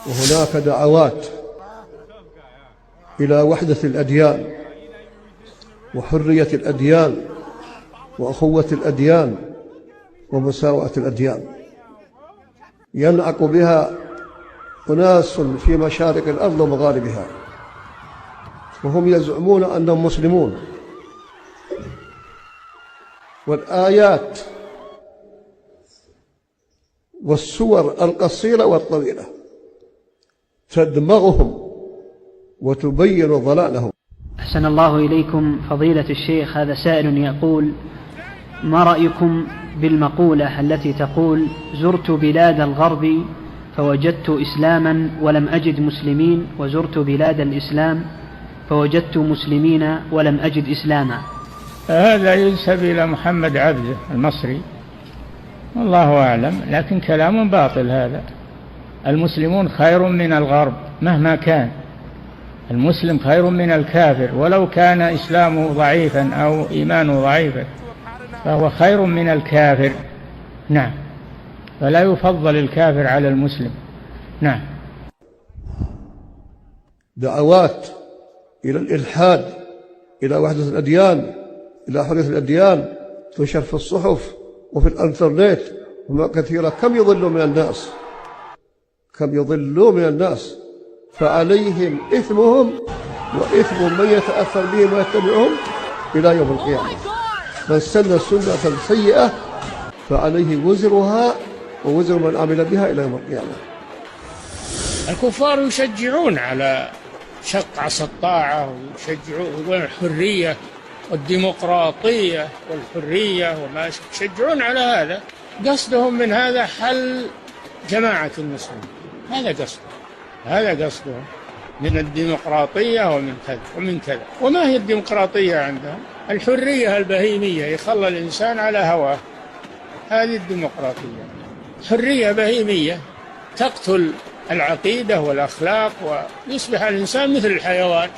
وهناك دعوات إلى وحدة الأديان وحرية الأديان وأخوة الأديان ومساواة الأديان، ينعق بها أناس في مشارق الأرض ومغاربها، وهم يزعمون أنهم مسلمون. والآيات والسور القصيرة والطويلة تدمغهم وتبين ضلالهم. أحسن الله إليكم فضيلة الشيخ. هذا سائل يقول: ما رأيكم بالمقولة التي تقول: زرت بلاد الغرب فوجدت إسلاما ولم أجد مسلمين، وزرت بلاد الإسلام فوجدت مسلمين ولم أجد إسلاما؟ هذا ينسب إلى محمد عبده المصري، والله أعلم، لكن كلام باطل هذا. المسلمون خير من الغرب مهما كان، المسلم خير من الكافر ولو كان إسلامه ضعيفا أو إيمانه ضعيفا، فهو خير من الكافر. نعم، فلا يفضل الكافر على المسلم. نعم. دعوات إلى الإلحاد، إلى وحدة الأديان، إلى حرية الأديان تنشر في الصحف وفي الإنترنت وما كثيرة. كم يضلوا من الناس، كم يضلوا من الناس، فعليهم إثمهم وإثم من يتأثر بهم ويتبعهم إلى يوم القيامة. من سن سنة سيئة فعليه وزرها ووزر من عمل بها إلى يوم القيامة. الكفار يشجعون على شق عصا الطاعة، ويشجعون الحرية والديمقراطية والحرية وما يشجعون على هذا. قصدهم من هذا حل جماعة المسلمين، هذا قصدهم من الديمقراطية ومن كذا ومن كذا. وما هي الديمقراطية عندهم؟ الحرية البهيمية، يخلى الإنسان على هواه، هذه الديمقراطية. حرية بهيمية تقتل العقيدة والأخلاق ويصبح الإنسان مثل الحيوان.